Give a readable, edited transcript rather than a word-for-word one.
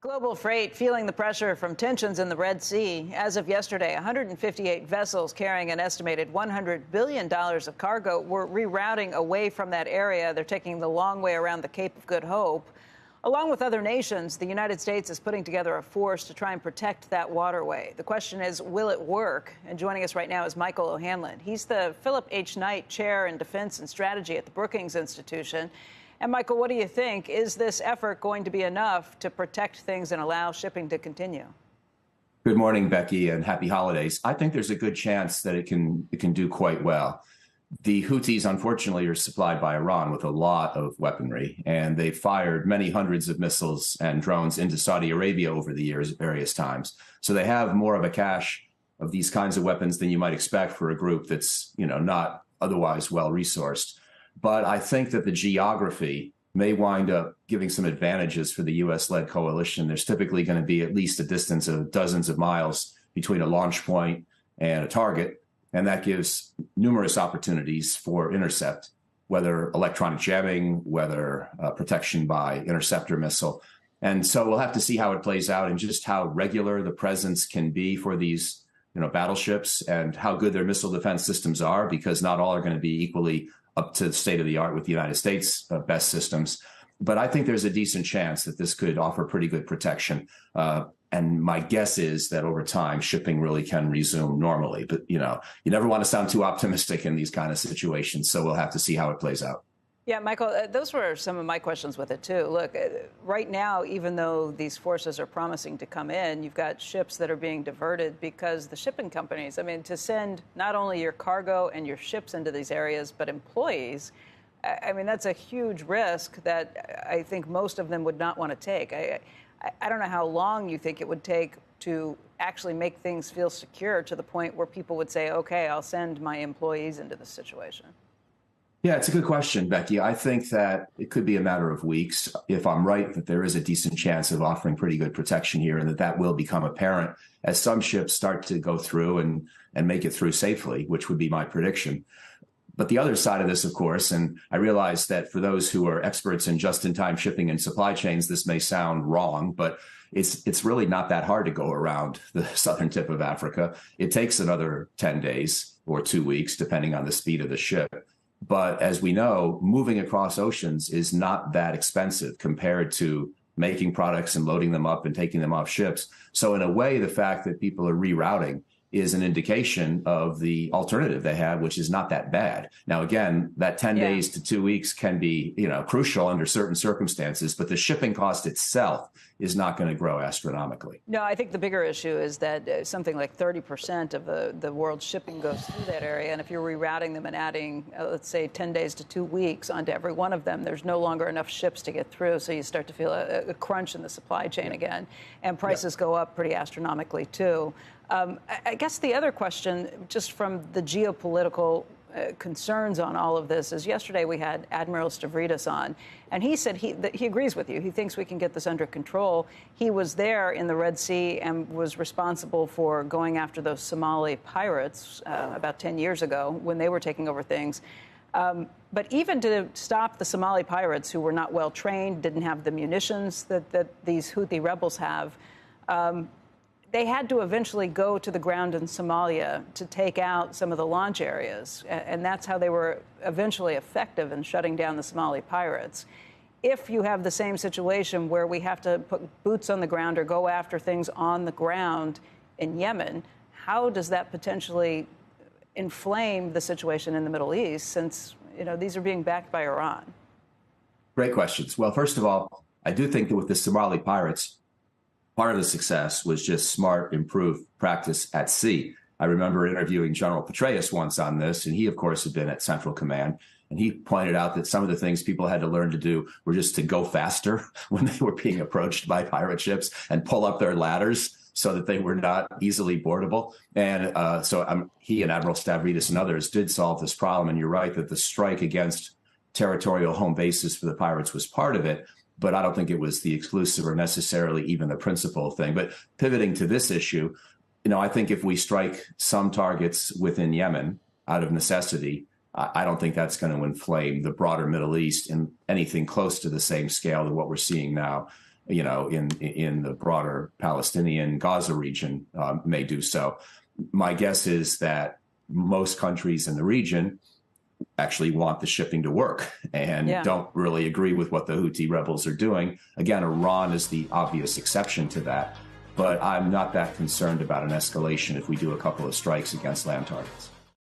Global freight feeling the pressure from tensions in the Red Sea. As of yesterday, 158 vessels carrying an estimated $100 billion of cargo were rerouting away from that area. They're taking the long way around the Cape of Good Hope. Along with other nations, the United States is putting together a force to try and protect that waterway. The question is, will it work? And joining us right now is Michael O'Hanlon. He's the Philip H. Knight Chair in Defense and Strategy at the Brookings Institution. And, Michael, what do you think? Is this effort going to be enough to protect things and allow shipping to continue? Good morning, Becky, and happy holidays. I think there's a good chance that it can do quite well. The Houthis, unfortunately, are supplied by Iran with a lot of weaponry, and they've fired many hundreds of missiles and drones into Saudi Arabia over the years at various times. So they have more of a cache of these kinds of weapons than you might expect for a group that's, not otherwise well-resourced. But I think that the geography may wind up giving some advantages for the U.S.-led coalition. There's typically going to be at least a distance of dozens of miles between a launch point and a target. And that gives numerous opportunities for intercept, whether electronic jamming, whether protection by interceptor missile. And so we'll have to see how it plays out and just how regular the presence can be for these battleships and how good their missile defense systems are, because not all are going to be equally up to the state of the art with the United States' best systems. But I think there's a decent chance that this could offer pretty good protection. And my guess is that over time, shipping really can resume normally. But, you never want to sound too optimistic in these kind of situations. So we'll have to see how it plays out. Yeah, Michael, those were some of my questions with it, too. Look, right now, even though these forces are promising to come in, you've got ships that are being diverted because the shipping companies, to send not only your cargo and your ships into these areas, but employees, that's a huge risk that I think most of them would not want to take. I don't know how long you think it would take to actually make things feel secure to the point where people would say, OK, I'll send my employees into this situation. Yeah, it's a good question, Becky. I think that it could be a matter of weeks. If I'm right, that there is a decent chance of offering pretty good protection here, and that will become apparent as some ships start to go through and make it through safely, which would be my prediction. But the other side of this, of course, and I realize that for those who are experts in just-in-time shipping and supply chains, this may sound wrong, but it's really not that hard to go around the southern tip of Africa. It takes another 10 days or 2 weeks, depending on the speed of the ship. But as we know, moving across oceans is not that expensive compared to making products and loading them up and taking them off ships. So in a way, the fact that people are rerouting is an indication of the alternative they have, which is not that bad. Now, again, that 10 days to 2 weeks can be, crucial under certain circumstances, but the shipping cost itself is not going to grow astronomically. No, I think the bigger issue is that something like 30% of the world's shipping goes through that area. And if you're rerouting them and adding, let's say, 10 days to 2 weeks onto every one of them, there's no longer enough ships to get through. So you start to feel a crunch in the supply chain again. And prices go up pretty astronomically, too. I guess the other question, just from the geopolitical concerns on all of this, is yesterday we had Admiral Stavridis on, and he said he agrees with you. He thinks we can get this under control. He was there in the Red Sea and was responsible for going after those Somali pirates about 10 years ago when they were taking over things. But even to stop the Somali pirates, who were not well trained, didn't have the munitions that these Houthi rebels have, they had to eventually go to the ground in Somalia to take out some of the launch areas. And that's how they were eventually effective in shutting down the Somali pirates. If you have the same situation where we have to put boots on the ground or go after things on the ground in Yemen, how does that potentially inflame the situation in the Middle East, since, these are being backed by Iran? Great questions. Well, first of all, I do think that with the Somali pirates, part of the success was just smart, improved practice at sea. I remember interviewing General Petraeus once on this, and he, of course, had been at Central Command. And he pointed out that some of the things people had to learn to do were just to go faster when they were being approached by pirate ships and pull up their ladders so that they were not easily boardable. And so he and Admiral Stavridis and others did solve this problem. And you're right that the strike against territorial home bases for the pirates was part of it. But I don't think it was the exclusive or necessarily even the principal thing. But pivoting to this issue, I think if we strike some targets within Yemen out of necessity, I don't think that's going to inflame the broader Middle East in anything close to the same scale to what we're seeing now. in the broader Palestinian Gaza region may do so. My guess is that most countries in the region actually want the shipping to work and don't really agree with what the Houthi rebels are doing. Again, Iran is the obvious exception to that, but I'm not that concerned about an escalation if we do a couple of strikes against land targets.